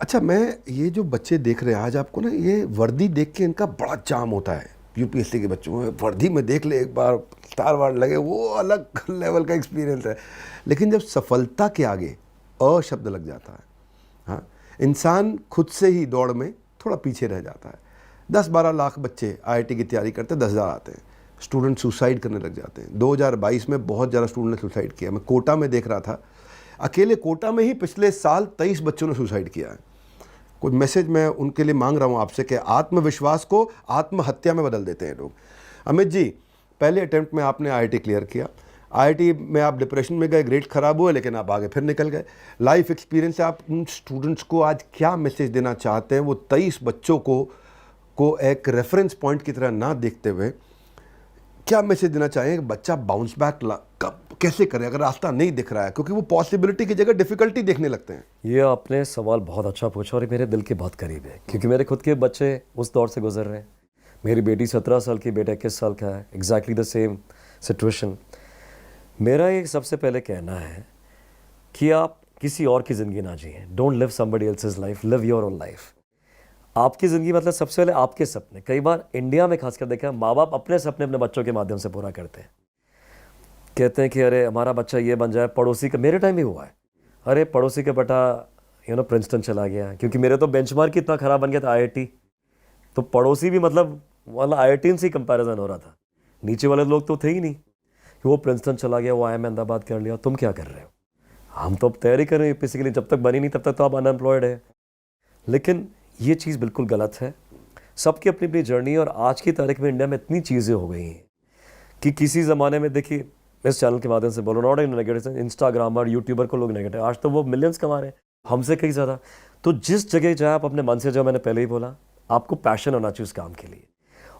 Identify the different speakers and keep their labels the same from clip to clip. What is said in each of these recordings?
Speaker 1: अच्छा, मैं ये जो बच्चे देख रहे हैं आज, आपको ना ये वर्दी देख के इनका बड़ा चार्म होता है। यूपीएससी के बच्चों में वर्दी में देख ले एक बार, स्टार वार्ड लगे, वो अलग लेवल का एक्सपीरियंस है। लेकिन जब सफलता के आगे शब्द लग जाता है, हाँ, इंसान खुद से ही दौड़ में थोड़ा पीछे रह जाता है। 10-12 लाख बच्चे आईआईटी की तैयारी करते हैं, 10,000 आते हैं। स्टूडेंट सुसाइड करने लग जाते हैं। 2022 में बहुत ज़्यादा स्टूडेंट ने सुसाइड किया। मैं कोटा में देख रहा था, अकेले कोटा में ही पिछले साल 23 बच्चों ने सुसाइड किया है। कुछ मैसेज मैं उनके लिए मांग रहा हूँ आपसे कि आत्मविश्वास को आत्महत्या में बदल देते हैं लोग। अमित जी, पहले अटेम्प्ट में आपने आईआईटी क्लियर किया, आईआईटी में आप डिप्रेशन में गए, ग्रेड खराब हुए, लेकिन आप आगे फिर निकल गए। लाइफ एक्सपीरियंस से आप उन स्टूडेंट्स को आज क्या मैसेज देना चाहते हैं? वो 23 बच्चों को एक रेफरेंस पॉइंट की तरह ना देखते हुए क्या मैसेज देना चाहिए कि बच्चा बाउंस बैक कब कैसे करे अगर रास्ता नहीं दिख रहा है? क्योंकि वो पॉसिबिलिटी की जगह डिफिकल्टी देखने लगते हैं।
Speaker 2: ये आपने सवाल बहुत अच्छा पूछा और ये मेरे दिल के बहुत करीब है, क्योंकि मेरे खुद के बच्चे उस दौर से गुजर रहे हैं। मेरी बेटी 17 साल की, बेटा 21 साल का है। Exactly the same situation. मेरा ये सबसे पहले कहना है कि आप किसी और की ज़िंदगी ना जिए। Don't live somebody else's life, live your own life. आपकी ज़िंदगी मतलब सबसे पहले आपके सपने। कई बार इंडिया में खासकर देखा है, माँ बाप अपने सपने अपने बच्चों के माध्यम से पूरा करते हैं। कहते हैं कि अरे हमारा बच्चा ये बन जाए, पड़ोसी का, मेरे टाइम भी हुआ है, अरे पड़ोसी का बेटा प्रिंसटन चला गया, क्योंकि मेरे तो बेंचमार्क इतना ख़राब बन गया था आईआईटी, तो पड़ोसी भी मतलब वाला आईआईटी से ही कंपैरिजन हो रहा था। नीचे वाले लोग तो थे ही नहीं कि वो प्रिंसटन चला गया, वो IIM अहमदाबाद कर लिया, तुम क्या कर रहे हो? हम तो अब तैयारी कर रहे हैं यूपीएससी के लिए, जब तक बनी नहीं तब तक तो आप अनएम्प्लॉयड है। लेकिन ये चीज़ बिल्कुल गलत है। सबकी अपनी अपनी जर्नी है, और आज की तारीख में इंडिया में इतनी चीज़ें हो गई हैं कि किसी ज़माने में देखिए, इस चैनल के माध्यम से बोलो, not in negative, Instagrammer YouTuber को लोग नेगेटिव, आज तो वो मिलियंस कमा रहे हैं हमसे कहीं ज़्यादा। तो जिस जगह जाए आप अपने मन से, जो मैंने पहले ही बोला, आपको पैशन होना चाहिए उस काम के लिए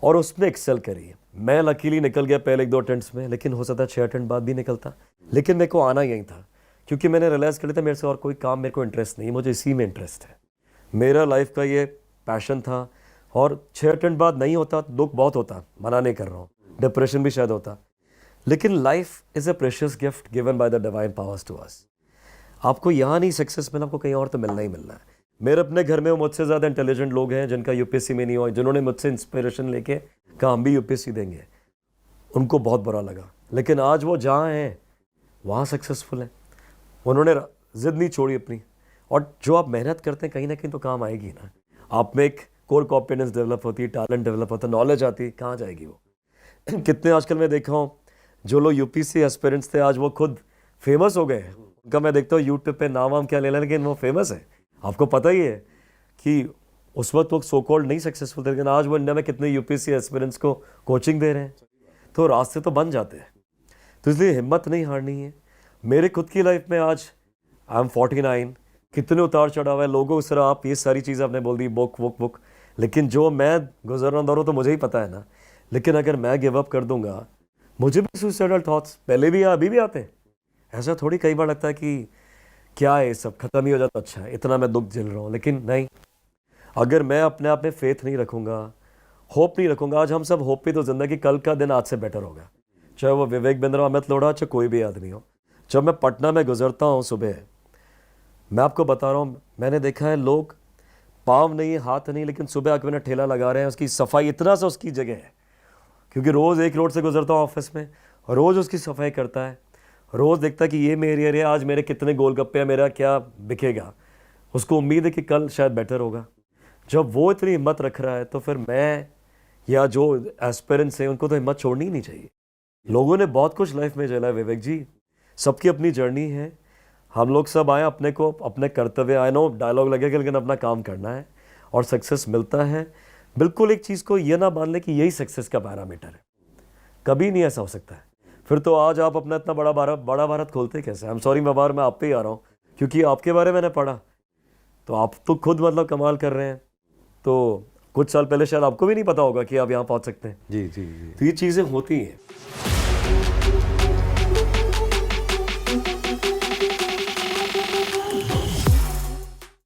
Speaker 2: और उसमें एक्सेल करिए। मैं लकीली निकल गया पहले 1-2 अटेम्प्ट्स में, लेकिन हो सकता है 6 अटेम्प्ट बाद भी निकलता। लेकिन मेरे को आना यही था, क्योंकि मैंने रियलाइज़ कर लिया था मेरे से और कोई काम मेरे को इंटरेस्ट नहीं, मुझे इसी में इंटरेस्ट है। मेरा लाइफ का ये पैशन था, और 6 अटेम्प्ट बाद नहीं होता दुख बहुत होता, मना नहीं कर रहा हूँ, डिप्रेशन भी शायद होता। लेकिन life is a precious gift given by the divine powers to us. आपको यहाँ नहीं सक्सेस मिला, आपको कहीं और तो मिलना ही मिलना है। मेरे अपने घर में वो मुझसे ज़्यादा इंटेलिजेंट लोग हैं जिनका यूपीएससी में नहीं हुआ, जिन्होंने मुझसे इंस्पिरेशन लेके कहा हम भी यूपीएससी देंगे। उनको बहुत बुरा लगा, लेकिन आज वो जहाँ हैं वहाँ सक्सेसफुल हैं। उन्होंने ज़िद नहीं छोड़ी अपनी, और जो आप मेहनत करते हैं कहीं ना कहीं तो काम आएगी ना। आप में एक कोर कॉम्पिटेंस डेवलप होती है, टैलेंट डेवलप होता है, नॉलेज आती है, कहाँ जाएगी वो? कितने आजकल मैं देखा हूँ जो लोग यूपीएससी एस्पिरेंट्स थे, आज वो खुद फेमस हो गए। उनका मैं देखता हूँ यूट्यूब पे नाम वाम क्या ले लें, लेकिन वो फेमस है। आपको पता ही है कि उस वक्त वो सो कॉल्ड नहीं सक्सेसफुल थे, लेकिन आज वो इंडिया में कितने यूपीएससी एस्पिरेंट्स को कोचिंग दे रहे हैं। तो रास्ते तो बन जाते हैं, तो इसलिए हिम्मत नहीं हारनी है। मेरे खुद की लाइफ में आज आई एम 49, कितने उतार चढ़ाव है। लोगों की तरह आप ये सारी चीज़ें आपने बोल दी, बुक, लेकिन जो मैं गुजर रहा हूँ तो मुझे ही पता है ना। लेकिन अगर मैं गिव अप कर दूंगा, मुझे भी सुसाइडल थॉट्स पहले भी अभी भी आते हैं। ऐसा थोड़ी, कई बार लगता है कि क्या है, सब खत्म ही हो जाता, अच्छा है, इतना मैं दुख झेल रहा हूँ। लेकिन नहीं, अगर मैं अपने आप में फेथ नहीं रखूँगा, होप नहीं रखूँगा, आज हम सब होप पे तो जिंदगी, कल का दिन आज से बेटर होगा। चाहे वो विवेक बिंद्रा, अमित लोढ़ा, चाहे कोई भी आदमी हो। जब मैं पटना में गुजरता हूँ सुबह, मैं आपको बता रहा हूँ, मैंने देखा है लोग पाँव नहीं, हाथ नहीं, लेकिन सुबह आके मैंने ठेला लगा रहे हैं, उसकी सफाई इतना सा उसकी जगह है, क्योंकि रोज़ एक रोड से गुजरता हूँ ऑफिस में, रोज़ उसकी सफाई करता है, रोज़ देखता है कि ये मेरी एरिया, आज मेरे कितने गोलगप्पे हैं, मेरा क्या बिकेगा। उसको उम्मीद है कि कल शायद बेटर होगा। जब वो इतनी हिम्मत रख रहा है, तो फिर मैं या जो एस्पिरेंट्स हैं उनको तो हिम्मत छोड़नी ही नहीं चाहिए। लोगों ने बहुत कुछ लाइफ में झेला है विवेक जी, सबकी अपनी जर्नी है। हम लोग सब आए अपने को, अपने कर्तव्य, आई नो डायलॉग लगेगा, लेकिन अपना काम करना है और सक्सेस मिलता है। बिल्कुल एक चीज़ को ये ना मान ले कि यही सक्सेस का पैरामीटर है, कभी नहीं ऐसा हो सकता है। फिर तो आज आप अपना इतना बड़ा भारत खोलते कैसे? आई एम सॉरी, मैं बार मैं आप पे ही आ रहा हूँ, क्योंकि आपके बारे में मैंने पढ़ा, तो आप तो खुद मतलब कमाल कर रहे हैं। तो कुछ साल पहले शायद आपको भी नहीं पता होगा कि आप यहाँ पहुँच सकते हैं।
Speaker 1: जी जी जी।
Speaker 2: तो ये चीज़ें होती हैं।